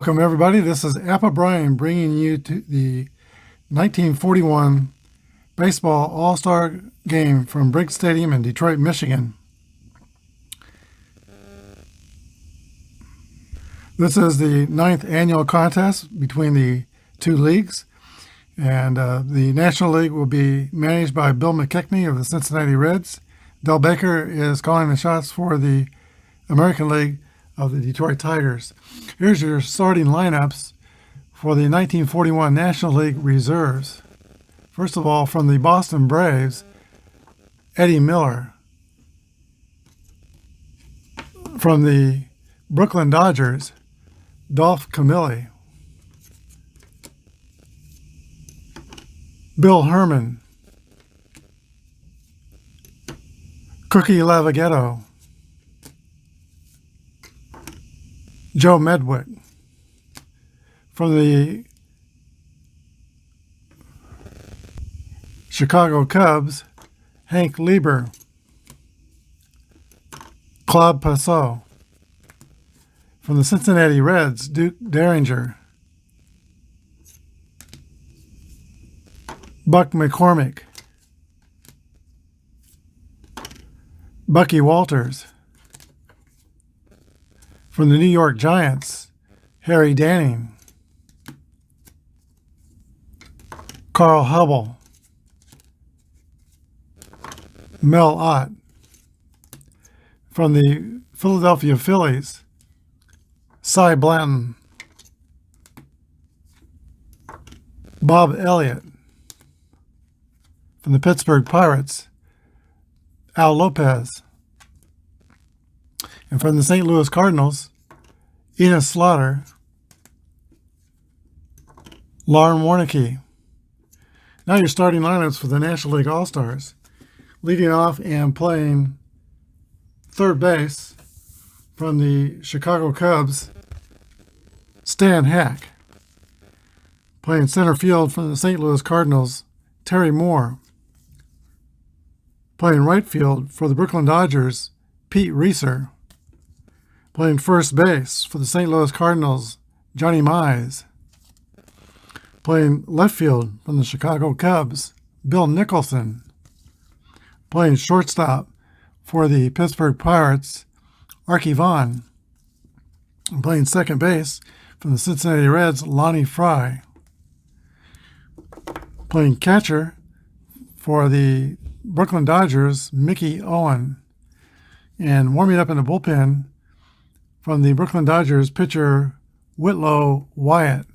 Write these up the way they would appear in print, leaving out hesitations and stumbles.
Welcome, everybody. This is Apba Brian bringing you to the 1941 Baseball All-Star Game from Briggs Stadium in Detroit, Michigan. This is the 9th annual contest between the two leagues, and the National League will be managed by Bill McKechnie of the Cincinnati Reds. Del Baker is calling the shots for the American League of the Detroit Tigers. Here's your starting lineups for the 1941 National League reserves. First of all, from the Boston Braves, Eddie Miller. From the Brooklyn Dodgers, Dolph Camilli. Bill Herman. Cookie Lavaghetto. Joe Medwick. From the Chicago Cubs, Hank Lieber. Claude Passau. From the Cincinnati Reds, Duke Derringer. Buck McCormick. Bucky Walters. From the New York Giants, Harry Danning. Carl Hubble. Mel Ott. From the Philadelphia Phillies, Cy Blanton. Bob Elliott. From the Pittsburgh Pirates, Al Lopez. And from the St. Louis Cardinals, Enos Slaughter, Lauren Warneke. Now your starting lineups for the National League All-Stars. Leading off and playing third base from the Chicago Cubs, Stan Hack. Playing center field from the St. Louis Cardinals, Terry Moore. Playing right field for the Brooklyn Dodgers, Pete Reeser. Playing first base for the St. Louis Cardinals, Johnny Mize. Playing left field from the Chicago Cubs, Bill Nicholson. Playing shortstop for the Pittsburgh Pirates, Archie Vaughn. And playing second base from the Cincinnati Reds, Lonnie Fry. Playing catcher for the Brooklyn Dodgers, Mickey Owen. And warming up in the bullpen from the Brooklyn Dodgers, pitcher Whitlow Wyatt.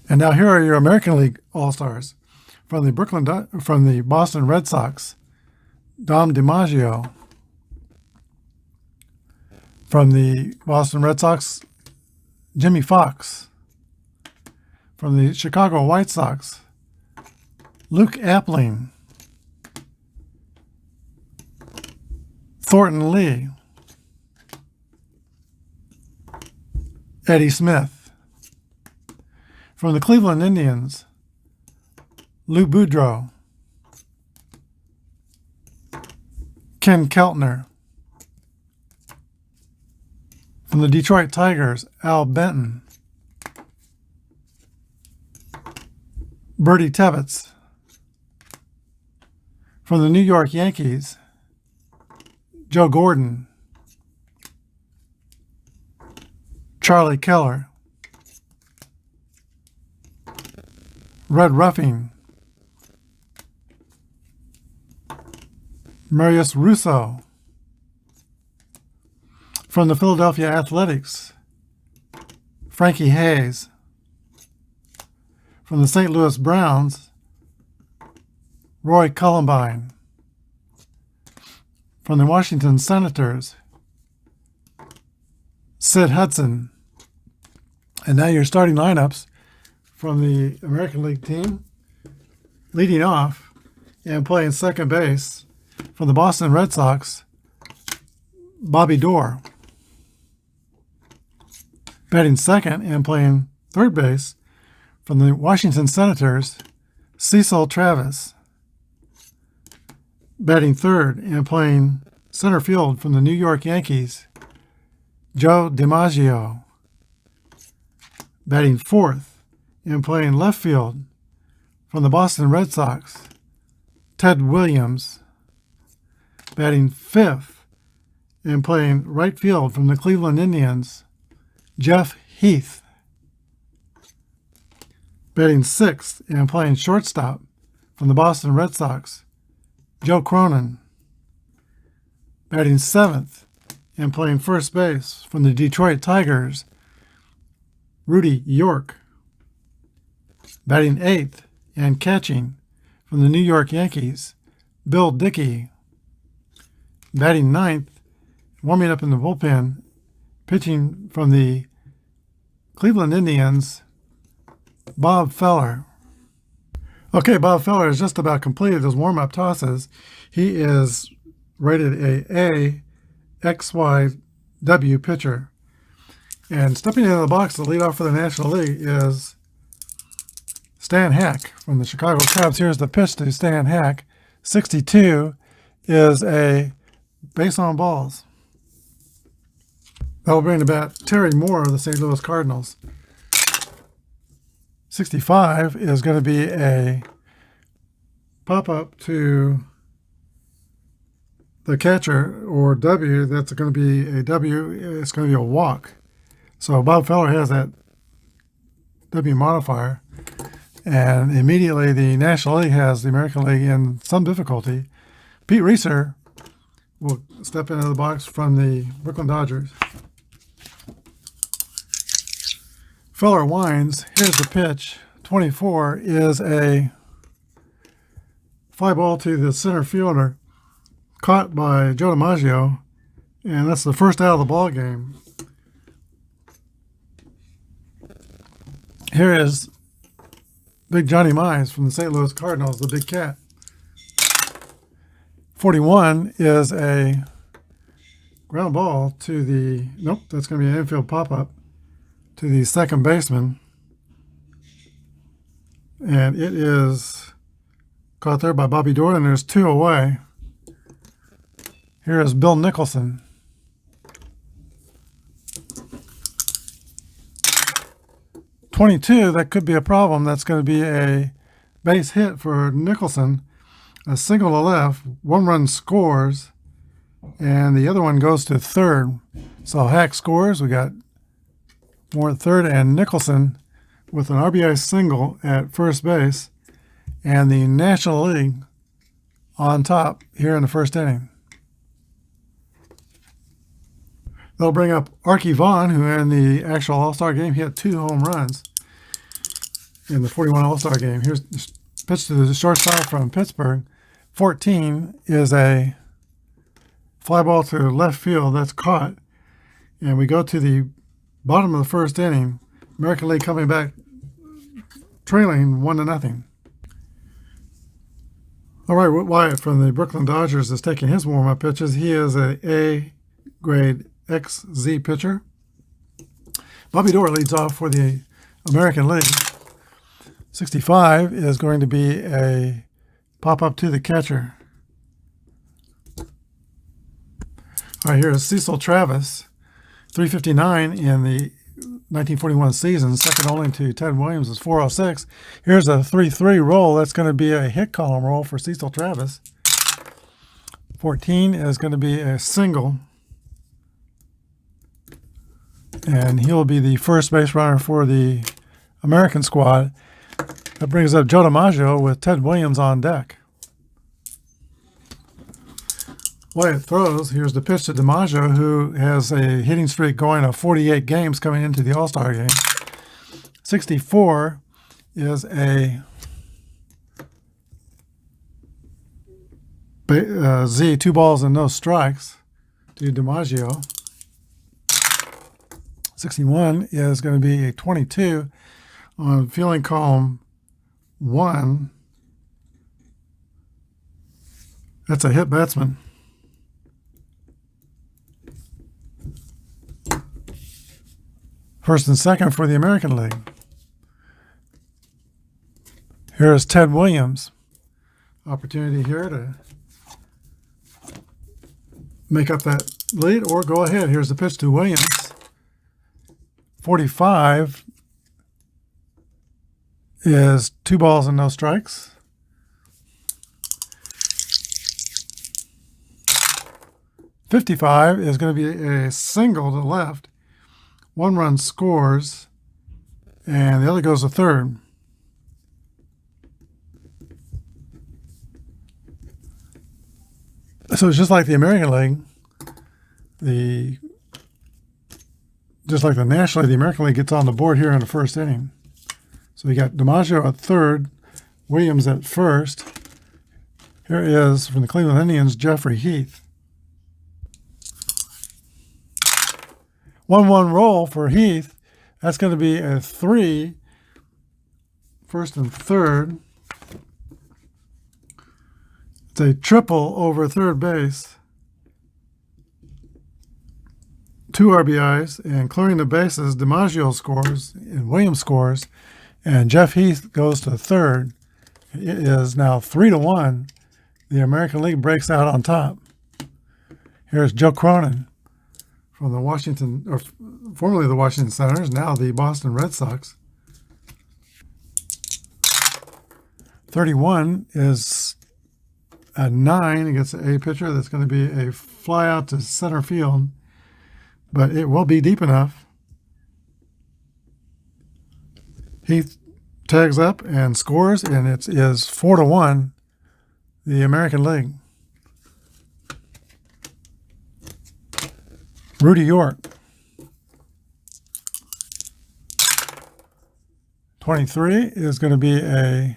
And now here are your American League All-Stars. From the Boston Red Sox, Dom DiMaggio. From the Boston Red Sox, Jimmy Fox. From the Chicago White Sox, Luke Appling. Thornton Lee. Eddie Smith. From the Cleveland Indians, Lou Boudreau. Ken Keltner. From the Detroit Tigers, Al Benton. Bertie Tebbetts. From the New York Yankees, Joe Gordon. Charlie Keller. Red Ruffing. Marius Russo. From the Philadelphia Athletics, Frankie Hayes. From the St. Louis Browns, Roy Columbine. From the Washington Senators, Sid Hudson. And now your starting lineups from the American League team. Leading off and playing second base from the Boston Red Sox, Bobby Doerr. Batting second and playing third base from the Washington Senators, Cecil Travis. Batting third and playing center field from the New York Yankees, Joe DiMaggio. Batting fourth and playing left field from the Boston Red Sox, Ted Williams. Batting fifth and playing right field from the Cleveland Indians, Jeff Heath. Batting sixth and playing shortstop from the Boston Red Sox, Joe Cronin. Batting seventh and playing first base from the Detroit Tigers, Rudy York. Batting eighth and catching from the New York Yankees, Bill Dickey. Batting ninth, warming up in the bullpen, pitching from the Cleveland Indians, Bob Feller. Okay, Bob Feller has just about completed his warm-up tosses. He is rated a XYW pitcher. And stepping into the box to lead off for the National League is Stan Hack from the Chicago Cubs. Here's the pitch to Stan Hack. 62 is a base on balls. That will bring to bat Terry Moore of the St. Louis Cardinals. 65 is going to be a pop-up to the catcher, or W. That's going to be a W. It's going to be a walk. So Bob Feller has that W modifier. And immediately the National League has the American League in some difficulty. Pete Reeser will step into the box from the Brooklyn Dodgers. Feller winds. Here's the pitch. 24 is a fly ball to the center fielder, caught by Joe DiMaggio, and that's the first out of the ball game. Here is Big Johnny Mize from the St. Louis Cardinals, the big cat. 41 is a ground ball to the, nope, that's going to be an infield pop-up to the second baseman. And it is caught there by Bobby Doran. There's two away. Here is Bill Nicholson. .22, that could be a problem. That's going to be a base hit for Nicholson. A single to left, one run scores, and the other one goes to third. So Hack scores. We got Moore at third, and Nicholson with an RBI single at first base, and the National League on top here in the first inning. They'll bring up Archie Vaughn, who in the actual All-Star game hit 2 home runs in the 41 All-Star game. Here's the pitch to the shortstop from Pittsburgh. 14 is a fly ball to left field that's caught. And we go to the bottom of the first inning. American League coming back trailing 1-0. All right, Wyatt from the Brooklyn Dodgers is taking his warm-up pitches. He is a grade XZ pitcher. Bobby Doran leads off for the American League. 65 is going to be a pop-up to the catcher. All right, here is Cecil Travis. 359 in the 1941 season, second only to Ted Williams, is 406. Here's a 3-3 roll. That's going to be a hit column roll for Cecil Travis. 14 is going to be a single, and he'll be the first base runner for the American squad. That brings up Joe DiMaggio with Ted Williams on deck. Wyatt throws. Here's the pitch to DiMaggio, who has a hitting streak going of 48 games coming into the All-Star game. 64 is a Z, 2 balls and no strikes to DiMaggio. 61 is going to be a 22 on fielding column 1. That's a hit batsman. First and second for the American League. Here is Ted Williams. Opportunity here to make up that lead or go ahead. Here's the pitch to Williams. 45 is 2 balls and no strikes. $55 is going to be a single to left. 1 run scores, and the other goes to third. So it's just like the American League. Just like the National League, the American League gets on the board here in the first inning. So you got DiMaggio at third, Williams at first. Here is, from the Cleveland Indians, Jeffrey Heath. 1-1 roll for Heath. That's going to be a 3, first and third. It's a triple over third base. 2 RBIs, and clearing the bases, DiMaggio scores and Williams scores, and Jeff Heath goes to third. It is now 3-1. The American League breaks out on top. Here's Joe Cronin from the Washington, or formerly the Washington Senators, now the Boston Red Sox. 31 is a 9 against a pitcher that's going to be a fly out to center field, but it will be deep enough. Heath tags up and scores, and it is 4-1, the American League. Rudy York. 23 is going to be a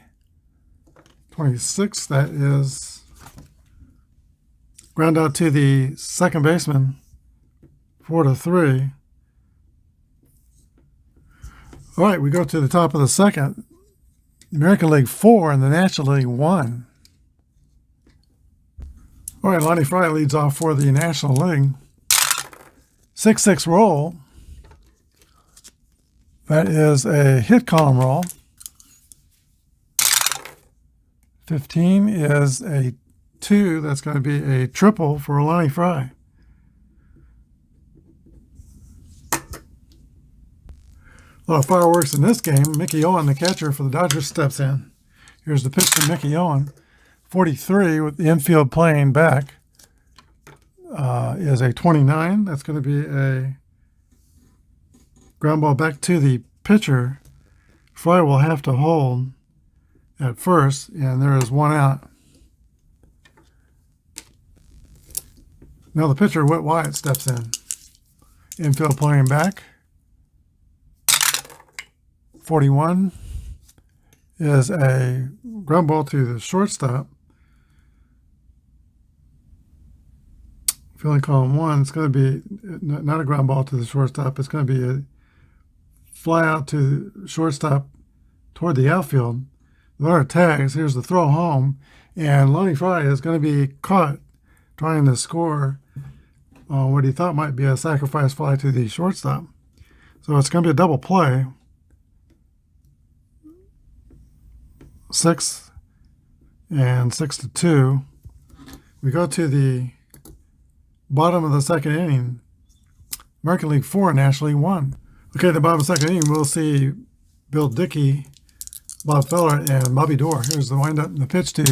26. That is ground out to the second baseman, 4-3. All right, we go to the top of the second. The American League 4 and the National League 1. All right, Lonnie Fry leads off for the National League. 6-6 roll. That is a hit column roll. 15 is a 2. That's going to be a triple for Lonnie Fry. A lot of fireworks in this game. Mickey Owen, the catcher for the Dodgers, steps in. Here's the pitch to Mickey Owen. 43 with the infield playing back is a 29. That's going to be a ground ball back to the pitcher. Fry will have to hold at first, and there is 1 out. Now the pitcher, Whit Wyatt, steps in. Infield playing back. 41 is a ground ball to the shortstop. Fielding column 1, it's going to be not a ground ball to the shortstop. It's going to be a fly out to shortstop toward the outfield. The runner tags. Here's the throw home. And Lonnie Fry is going to be caught trying to score on what he thought might be a sacrifice fly to the shortstop. So it's going to be a double play. 6 and 6-2. We go to the bottom of the second inning. American League 4, National League 1. Okay, the bottom of the second inning, we'll see Bill Dickey, Bob Feller, and Bobby Dorr. Here's the windup and the pitch to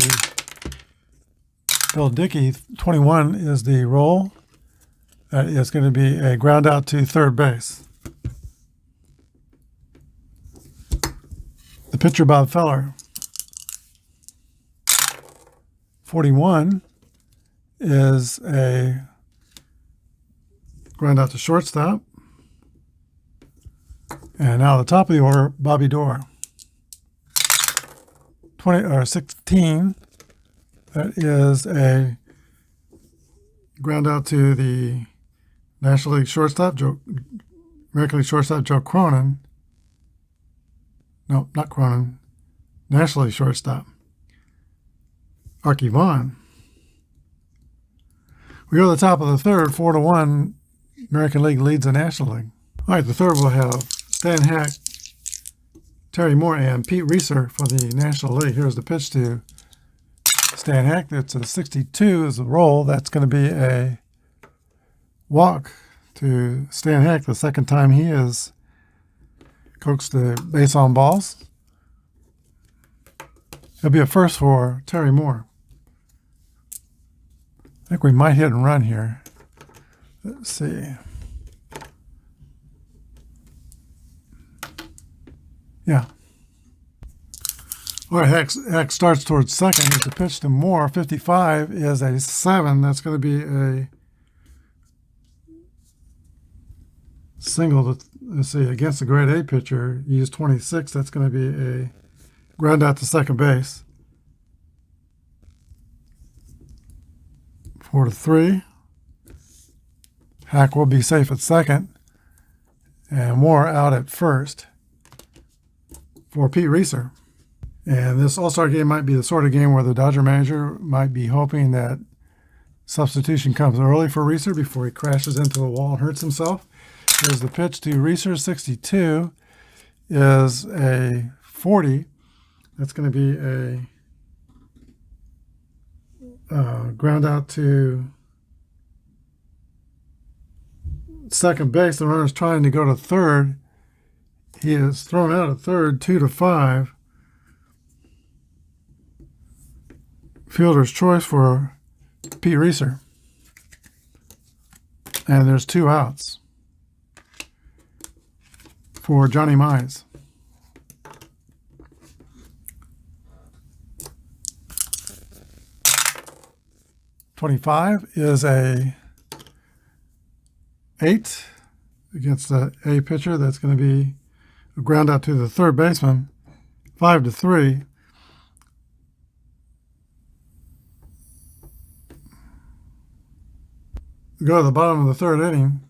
Bill Dickey. 21 is the roll. That is going to be a ground out to third base. The pitcher, Bob Feller. 41 is a ground out to shortstop. And now the top of the order, Bobby Dorr. 16, that is a ground out to the National League shortstop, American League shortstop, Joe Cronin. No, not Cronin. National League shortstop, Archie Vaughn. We go to the top of the third, 4-1. American League leads the National League. All right, the third will have Stan Hack, Terry Moore, and Pete Reeser for the National League. Here's the pitch to Stan Hack. That's a 62 is the roll. That's going to be a walk to Stan Hack, the second time he has coaxed the base on balls. It'll be a first for Terry Moore. I think we might hit and run here. Let's see. Yeah. All right, Heck starts towards second. Here's the pitch to Moore. 55 is a 7. That's going to be a single. Let's see, against the grade A pitcher, he used 26. That's going to be a ground out to second base. 4-3. Hack will be safe at second. And Moore out at first for Pete Reeser. And this All-Star game might be the sort of game where the Dodger manager might be hoping that substitution comes early for Reeser before he crashes into a wall and hurts himself. Here's the pitch to Reeser. 62 is a 40. That's going to be a ground out to second base. The runner's trying to go to third. He is thrown out at third, 2-5. Fielder's choice for Pete Reeser. And there's 2 outs for Johnny Mize. .25 is a 8 against the A pitcher. That's going to be a ground out to the third baseman. 5-3. We go to the bottom of the third inning.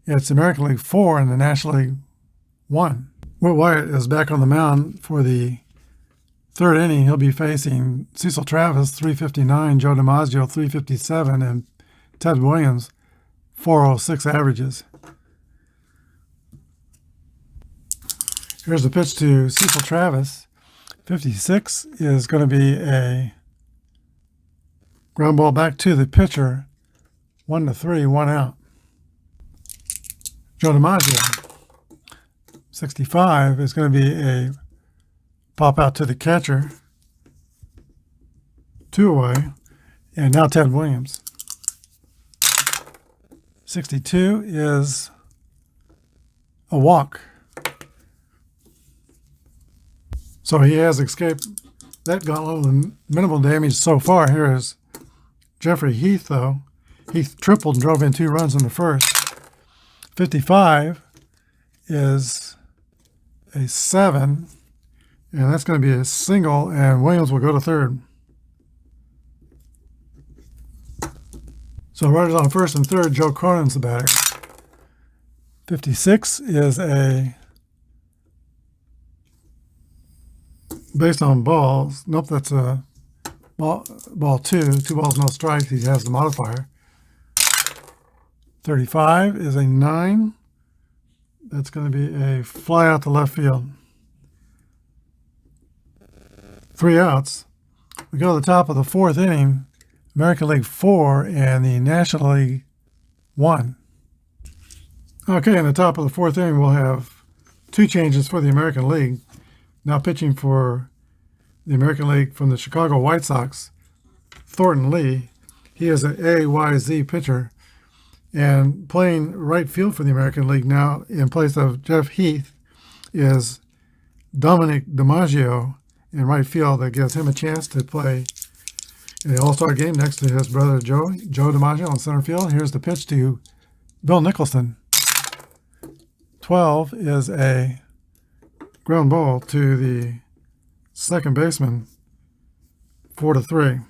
It's American League 4 and the National League 1. Whit Wyatt is back on the mound for the third inning. He'll be facing Cecil Travis, 359, Joe DiMaggio, 357, and Ted Williams, 406 averages. Here's the pitch to Cecil Travis. 56 is going to be a ground ball back to the pitcher. 1-3, 1 out. Joe DiMaggio. 65 is going to be a pop out to the catcher. 2 away. And now Ted Williams. 62 is a walk. So he has escaped that gauntlet with minimal damage so far. Here is Jeffrey Heath, though. Heath tripled and drove in 2 runs in the first. 55 is a 7, and that's going to be a single, and Williams will go to third. So runners on first and third, Joe Cronin's the batter. 56 is a, based on balls, nope, that's a ball 2 balls, no strikes. He has the modifier. 35 is a 9. That's going to be a fly out to left field. 3 outs. We go to the top of the 4th inning. American League 4 and the National League 1. Okay, in the top of the 4th inning, we'll have 2 changes for the American League. Now pitching for the American League from the Chicago White Sox, Thornton Lee. He is an AYZ pitcher. And playing right field for the American League now in place of Jeff Heath is Dominic DiMaggio in right field. That gives him a chance to play in the All-Star game next to his brother Joe DiMaggio in center field. Here's the pitch to Bill Nicholson. 12 is a ground ball to the second baseman, 4-3.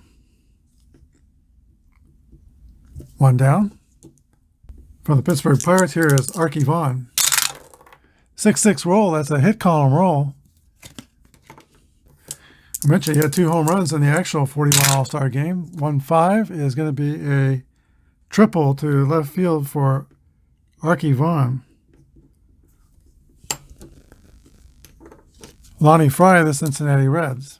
1 down. From the Pittsburgh Pirates, here is Archie Vaughn. 6-6 roll, that's a hit column roll. I mentioned he had 2 home runs in the actual 41 All-Star game. 1-5 is going to be a triple to left field for Archie Vaughn. Lonnie Fry, the Cincinnati Reds.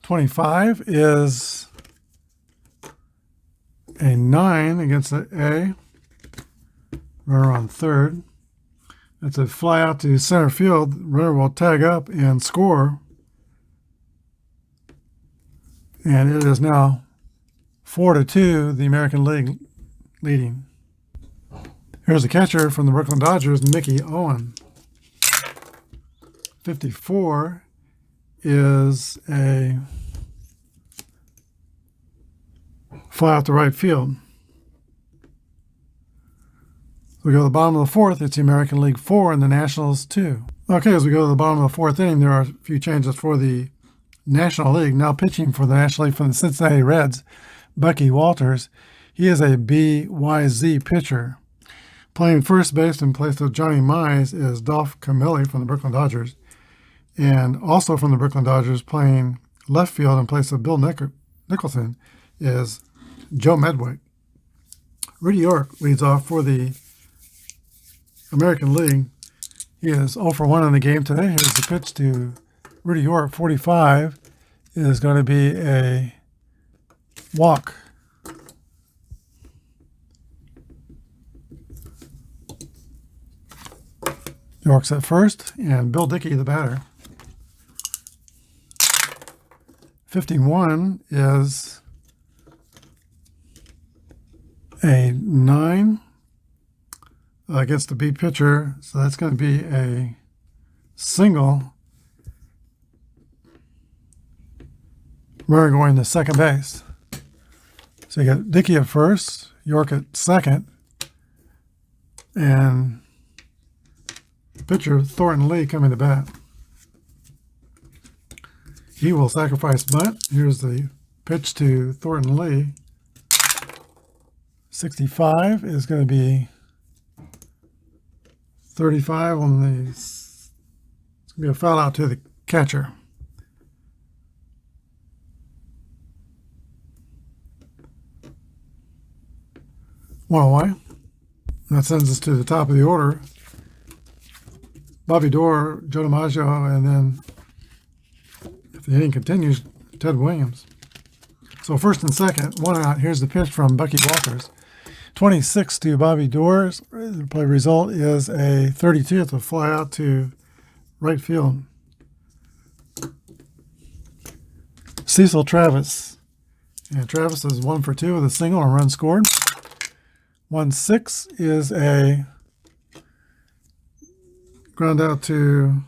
.25 is a 9 against the A. Runner on third. It's a fly out to center field. Runner will tag up and score. And it is now 4-2, the American League leading. Here's the catcher from the Brooklyn Dodgers, Mickey Owen. 54 is a fly out to right field. We go to the bottom of the fourth. It's the American League 4 and the Nationals 2. Okay, as we go to the bottom of the fourth inning, there are a few changes for the National League. Now pitching for the National League from the Cincinnati Reds, Bucky Walters. He is a BYZ pitcher. Playing first base in place of Johnny Mize is Dolph Camilli from the Brooklyn Dodgers. And also from the Brooklyn Dodgers, playing left field in place of Bill Nicholson is Joe Medwick. Rudy York leads off for the American League. He is 0 for 1 in the game today. Here's the pitch to Rudy York. 45 is going to be a walk. York's at first, and Bill Dickey, the batter. 51 is a 9 against the B pitcher, so that's going to be a single. Runner going to second base. So you got Dickey at first, York at second, and pitcher Thornton Lee coming to bat. He will sacrifice bunt. Here's the pitch to Thornton Lee. 65 is going to be 35 on the. It's going to be a foul out to the catcher. One away. That sends us to the top of the order. Bobby Doerr, Joe DiMaggio, and then if the inning continues, Ted Williams. So first and second, one out. Here's the pitch from Bucky Walters. 26 to Bobby Doerr. The play result is a 32. It's a fly out to right field. Cecil Travis. And Travis is 1 for 2 with a single and a run scored. 1-6 is a ground out to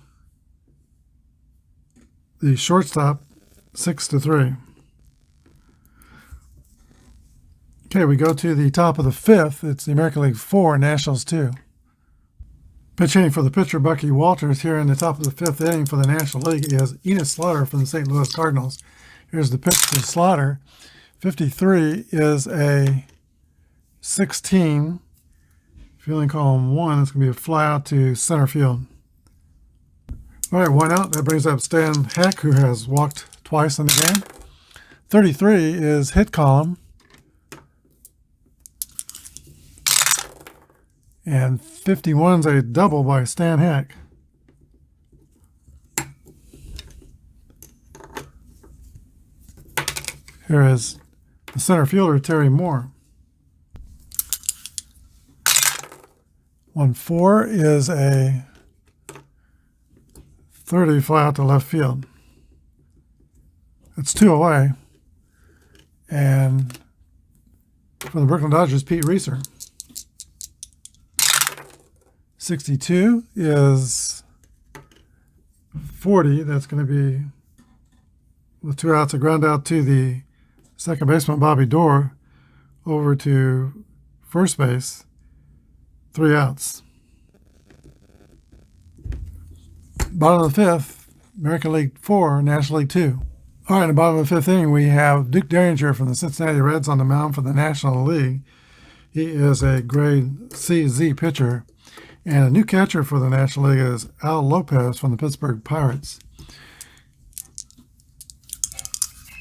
the shortstop, 6-3. Okay, we go to the top of the fifth. It's the American League 4, Nationals 2. Pitch hitting for the pitcher, Bucky Walters, here in the top of the fifth inning for the National League is Enos Slaughter from the St. Louis Cardinals. Here's the pitch to Slaughter. 53 is a 16. Fielding column 1, it's going to be a fly out to center field. All right, 1 out. That brings up Stan Heck, who has walked twice in the game. 33 is hit column. And 51 is a double by Stan Heck. Here is the center fielder, Terry Moore. 1-4 is a 30 fly out to left field. It's 2 away. And for the Brooklyn Dodgers, Pete Reeser. 62 is 40. That's going to be with 2 outs, a ground out to the second baseman, Bobby Doerr, over to first base. 3 outs. Bottom of the fifth, American League 4, National League 2. All right, in the bottom of the fifth inning, we have Duke Derringer from the Cincinnati Reds on the mound for the National League. He is a grade CZ pitcher. And a new catcher for the National League is Al Lopez from the Pittsburgh Pirates.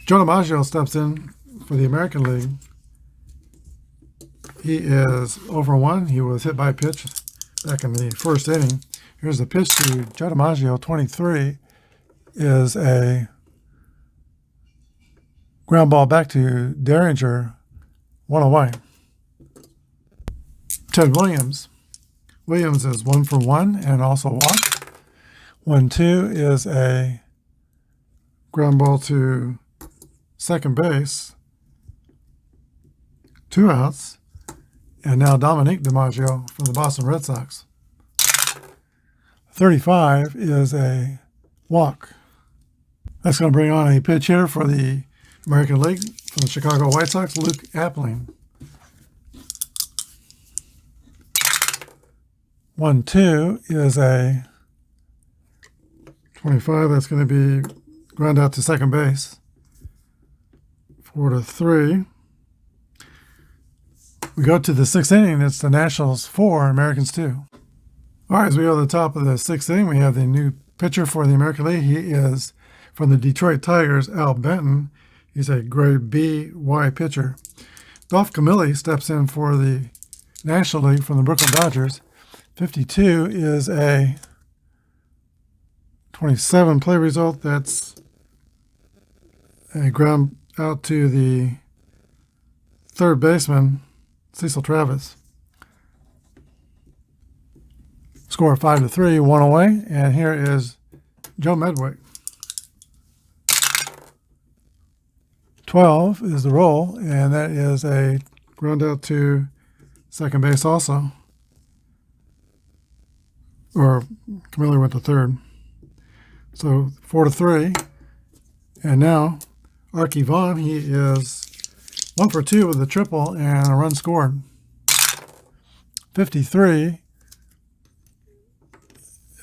Joe DiMaggio steps in for the American League. He is 0 for 1. He was hit by a pitch back in the first inning. Here's the pitch to Joe DiMaggio. 23 is a ground ball back to Derringer. 1 away. Ted Williams. Williams is 1 for 1 and also walk. 1-2 is a ground ball to second base. 2 outs. And now Dominique DiMaggio from the Boston Red Sox. 35 is a walk. That's going to bring on a pitch hitter for the American League from the Chicago White Sox, Luke Appling. 1-2 is a 25. That's going to be ground out to second base. 4-3. We go to the 6th inning. It's the Nationals 4, Americans 2. All right, as we go to the top of the 6th inning, we have the new pitcher for the American League. He is from the Detroit Tigers, Al Benton. He's a grade B-Y pitcher. Dolph Camilli steps in for the National League from the Brooklyn Dodgers. 52 is a 27 play result. That's a ground out to the third baseman, Cecil Travis. Score 5-3, 1 away. And here is Joe Medwick. 12 is the roll, and that is a ground out to second base also. Or Camilli went to third. So 4-3. And now Archie Vaughn, he is 1 for 2 with a triple and a run scored. 53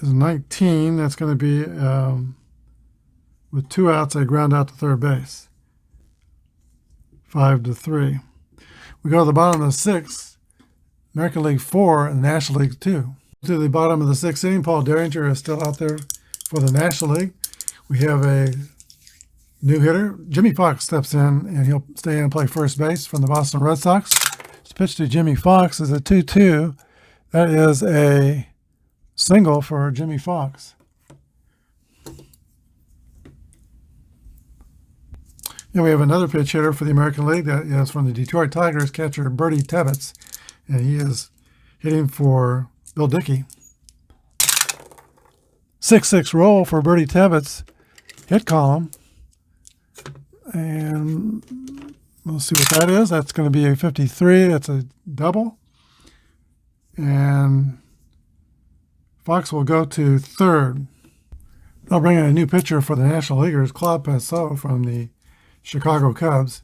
is 19. That's going to be with 2 outs, a ground out to third base. 5-3. We go to the bottom of the 6th. American League 4 and National League 2. To the bottom of the 6th inning, Paul Derringer is still out there for the National League. We have a new hitter. Jimmy Fox steps in, and he'll stay in and play first base from the Boston Red Sox. This pitch to Jimmy Fox is a 2-2. That is a single for Jimmy Fox. And we have another pitch hitter for the American League that is from the Detroit Tigers, catcher Bertie Tebbetts, and he is hitting for Bill Dickey. 6-6 roll for Bertie Tebbetts. Hit column. And we'll see what that is. That's going to be a 53. That's a double. And Fox will go to third. I'll bring in a new pitcher for the National Leaguers, Claude Passot from the Chicago Cubs.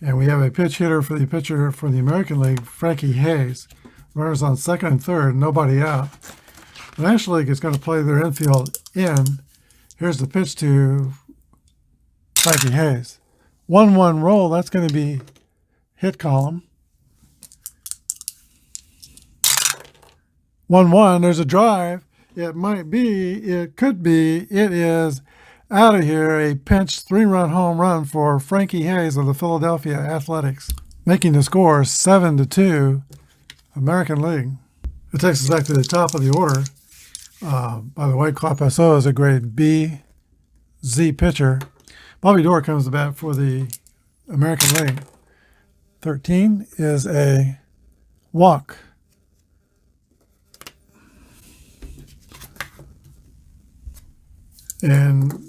And we have a pitch hitter for the pitcher for the American League, Frankie Hayes. Runners on second and third, nobody out. The National League is going to play their infield in. Here's the pitch to Frankie Hayes. 1-1 roll, that's going to be hit column. 1-1, there's a drive. It might be, it could be, it is out of here. A pinch 3-run home run for Frankie Hayes of the Philadelphia Athletics, making the score 7-2, American League. It takes us back to the top of the order. By the way, Claude Passot is a grade B, Z pitcher. Bobby Doerr comes to bat for the American League. 13 is a walk. And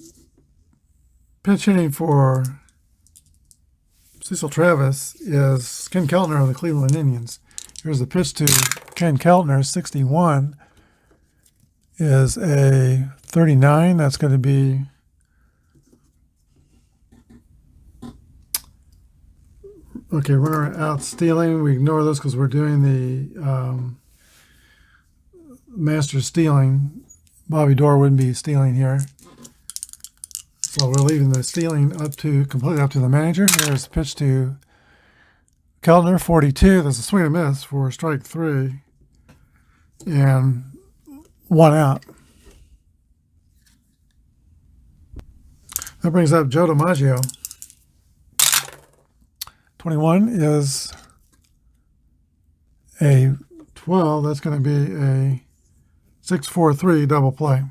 pitch hitting for Cecil Travis is Ken Keltner of the Cleveland Indians. Here's the pitch to Ken Keltner. 61 is a 39. That's going to be okay. Runner out stealing. We ignore those because we're doing the master stealing. Bobby Doerr wouldn't be stealing here. So we're leaving the stealing completely up to the manager. Here's the pitch to Keltner, 42. There's a swing and miss for strike 3. And 1 out. That brings up Joe DiMaggio. 21 is a 12. That's going to be a 6-4-3 double play.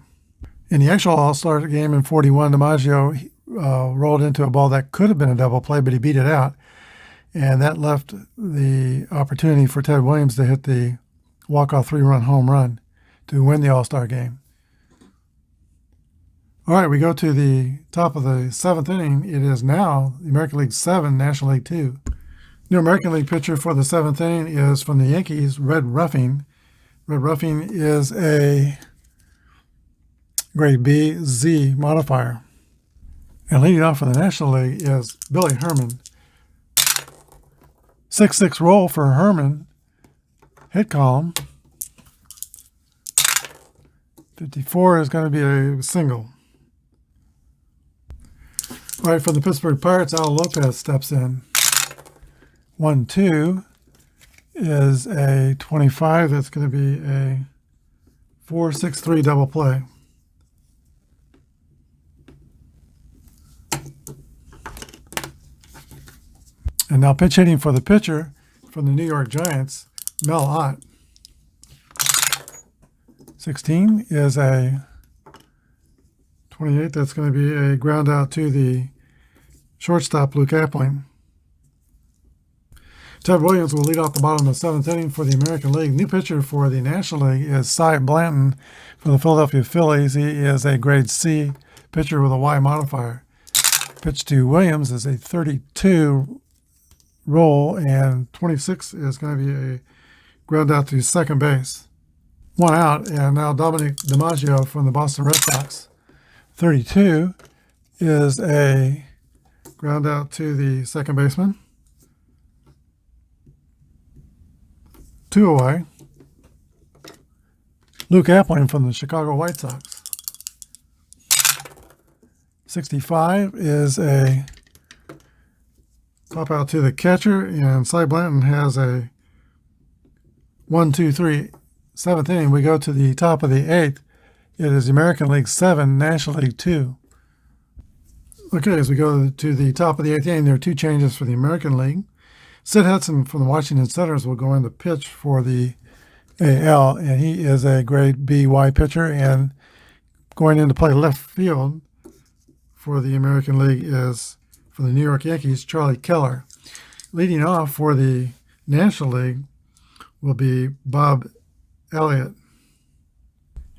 In the actual All-Star game in 41, DiMaggio rolled into a ball that could have been a double play, but he beat it out. And that left the opportunity for Ted Williams to hit the walk-off 3-run home run to win the All-Star game. All right, we go to the top of the 7th inning. It is now the American League 7, National League 2. New American League pitcher for the 7th inning is from the Yankees, Red Ruffing. Red Ruffing is a grade B Z modifier. And leading off for the National League is Billy Herman. 6-6 roll for Herman. Hit column. 54 is going to be a single. All right, for the Pittsburgh Pirates, Al Lopez steps in. 1-2 is a 25. That's going to be a 4-6-3 double play. And now pitch hitting for the pitcher from the New York Giants, Mel Ott. 16 is a 28. That's going to be a ground out to the shortstop, Luke Appling. Ted Williams will lead off the bottom of the 7th inning for the American League. New pitcher for the National League is Cy Blanton from the Philadelphia Phillies. He is a grade C pitcher with a Y modifier. Pitch to Williams is a 32 roll, and 26 is going to be a ground out to second base. 1 out, and now Dominic DiMaggio from the Boston Red Sox. 32 is a ground out to the second baseman. 2 away. Luke Appling from the Chicago White Sox. 65 is a pop out to the catcher, and Cy Blanton has a 1-2-3 7th inning. We go to the top of the 8th. It is the American League 7, National League 2. Okay, as we go to the top of the 8th inning, there are 2 changes for the American League. Sid Hudson from the Washington Senators will go in to pitch for the AL, and he is a grade B-Y pitcher, and going in to play left field for the American League is, for the New York Yankees, Charlie Keller. Leading off for the National League will be Bob Elliott.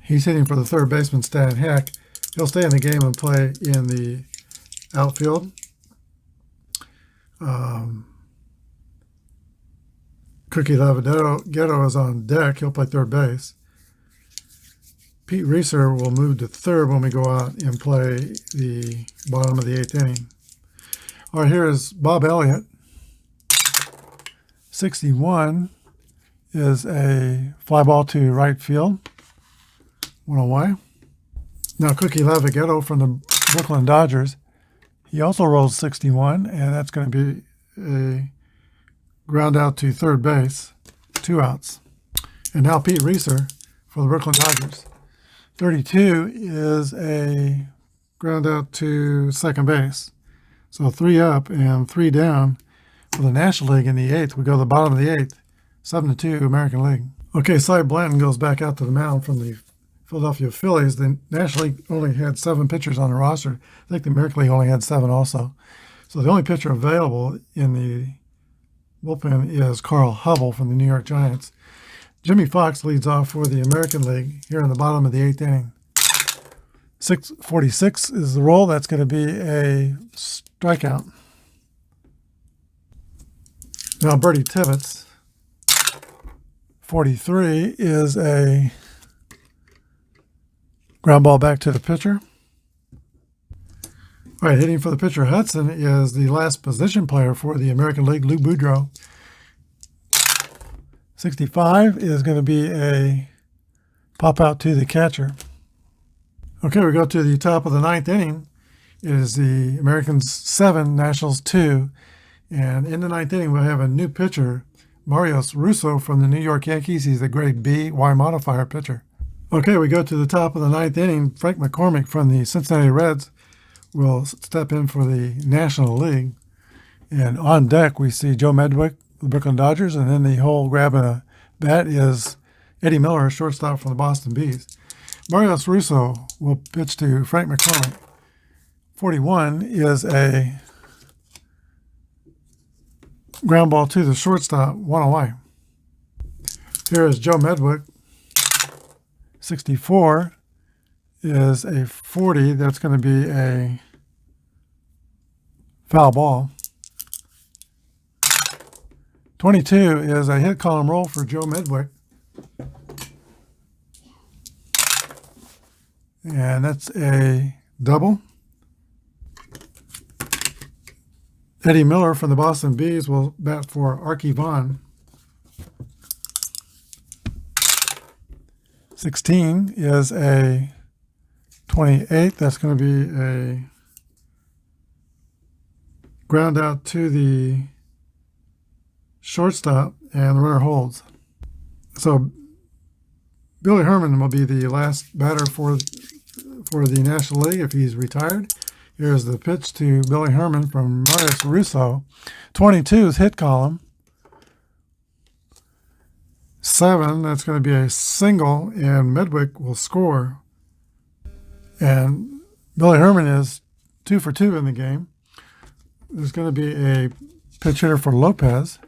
He's hitting for the third baseman, Stan Heck. He'll stay in the game and play in the outfield. Cookie Lavedetto is on deck. He'll play third base. Pete Reeser will move to third when we go out and play the bottom of the 8th inning. All right, here is Bob Elliott. 61 is a fly ball to right field. 1 away. Now Cookie Lavedetto from the Brooklyn Dodgers. He also rolls 61, and that's going to be a ground out to third base. 2 outs. And now Pete Reeser for the Brooklyn Dodgers. 32 is a ground out to second base. So 3 up and 3 down for the National League in the 8th. We go to the bottom of the 8th. 7-2 American League. Okay, Cy Blanton goes back out to the mound from the Philadelphia Phillies. The National League only had 7 pitchers on the roster. I think the American League only had 7 also. So the only pitcher available in the bullpen is Carl Hubble from the New York Giants. Jimmy Fox leads off for the American League here in the bottom of the 8th inning. 6:46 is the roll. That's going to be a strikeout. Now Bertie Tibbetts. 43 is a ground ball back to the pitcher. All right, hitting for the pitcher Hudson is the last position player for the American League, Lou Boudreau. 65 is going to be a pop out to the catcher. Okay, we go to the top of the 9th inning. It is the Americans 7, Nationals 2. And in the 9th inning, we'll have a new pitcher, Marios Russo from the New York Yankees. He's a grade B, Y modifier pitcher. Okay, we go to the top of the 9th inning. Frank McCormick from the Cincinnati Reds will step in for the National League. And on deck, we see Joe Medwick, the Brooklyn Dodgers, and then the hole grabbing a bat is Eddie Miller, shortstop from the Boston Bees. Marios Russo will pitch to Frank McCormick. 41 is a ground ball to the shortstop, 1 away. Here is Joe Medwick. 64 is a 40. That's going to be a foul ball. 22 is a hit column roll for Joe Medwick. And that's a double. Eddie Miller from the Boston Bees will bat for Archie Vaughn. 16 is a 28. That's going to be a ground out to the shortstop, and the runner holds. So Billy Herman will be the last batter for the National League if he's retired. Here's the pitch to Billy Herman from Marius Russo. 22 is hit column. 7, that's going to be a single, and Medwick will score. And Billy Herman is 2 for 2 in the game. There's going to be a pitch hitter for Lopez.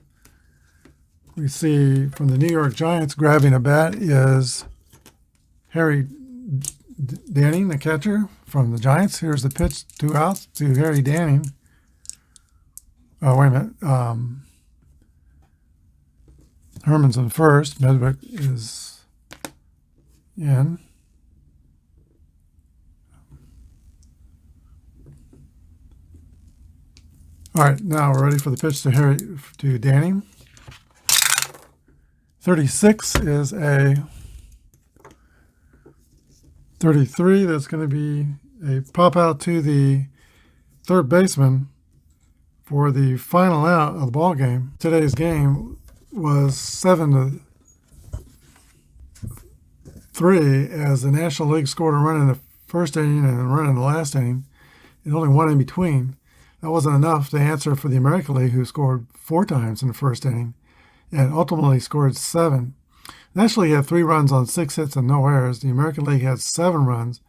We see from the New York Giants grabbing a bat is Harry Danning, the catcher from the Giants. Here's the pitch, 2 outs to Harry Danning. Oh, wait a minute. Herman's in first. Medwick is in. All right, now we're ready for the pitch to Danning. 36 is a 33. That's going to be a pop out to the third baseman for the final out of the ball game. Today's game was 7-3 as the National League scored a run in the first inning and a run in the last inning, and only one in between. That wasn't enough to answer for the American League, who scored 4 times in the first inning and ultimately scored 7. National League had 3 runs on 6 hits and no errors. The American League had 7 runs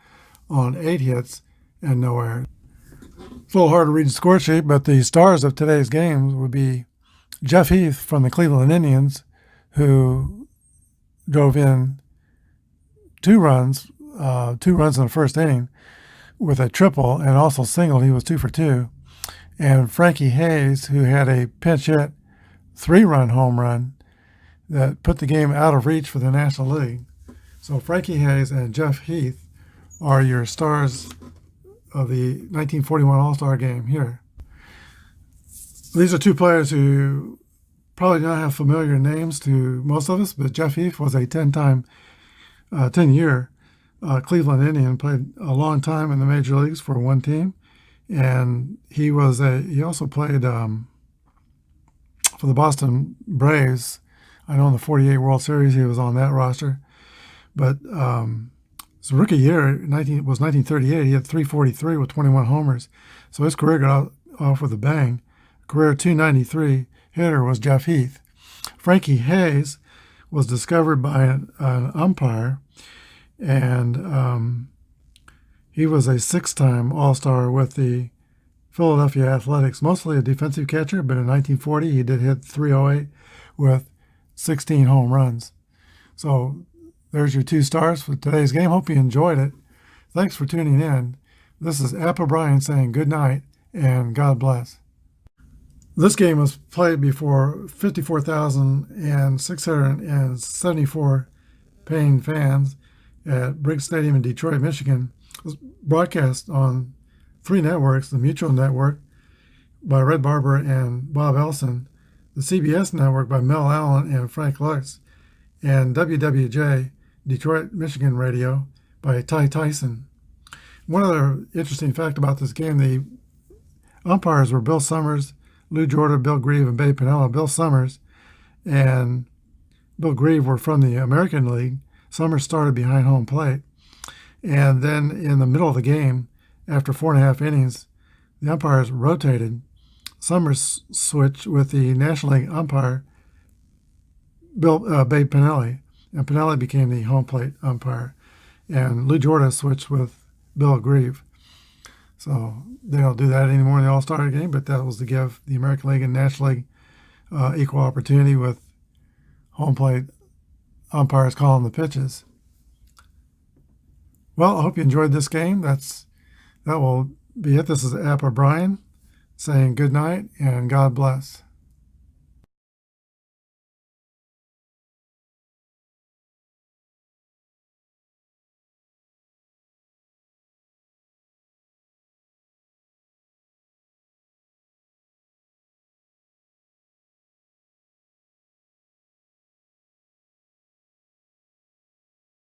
on 8 hits and no errors. It's a little hard to read the score sheet, but the stars of today's game would be Jeff Heath from the Cleveland Indians, who drove in 2 runs in the first inning with a triple and also singled. He was 2 for 2. And Frankie Hayes, who had a pinch hit 3-run home run that put the game out of reach for the National League. So Frankie Hayes and Jeff Heath are your stars of the 1941 All-Star game here. These are 2 players who probably do not have familiar names to most of us, but Jeff Heath was a 10-year Cleveland Indian, played a long time in the major leagues for one team, and he also played for the Boston Braves. I know in the 48 World Series he was on that roster, but his rookie year was 1938. He had 343 with 21 homers, so his career got off with a bang. Career 293 hitter was Jeff Heath. Frankie Hayes was discovered by an umpire, and he was a 6-time All-Star with the Philadelphia Athletics, mostly a defensive catcher, but in 1940 he did hit .308 with 16 home runs. So there's your 2 stars for today's game. Hope you enjoyed it. Thanks for tuning in. This is Apba Bryan saying good night and God bless. This game was played before 54,674 paying fans at Briggs Stadium in Detroit, Michigan. It was broadcast on 3 networks: the Mutual Network by Red Barber and Bob Elson, the CBS Network by Mel Allen and Frank Lux, and WWJ, Detroit, Michigan Radio, by Ty Tyson. One other interesting fact about this game, the umpires were Bill Summers, Lou Jordan, Bill Grieve, and Babe Pinella. Bill Summers and Bill Grieve were from the American League. Summers started behind home plate. And then in the middle of the game, after 4.5 innings, the umpires rotated. Summers switched with the National League umpire, Babe Pinelli, and Pinelli became the home plate umpire. And Lou Jordan switched with Bill Grieve. So they don't do that anymore in the All-Star game, but that was to give the American League and National League equal opportunity with home plate umpires calling the pitches. Well, I hope you enjoyed this game. That will be it. This is Apba Brian saying good night and God bless.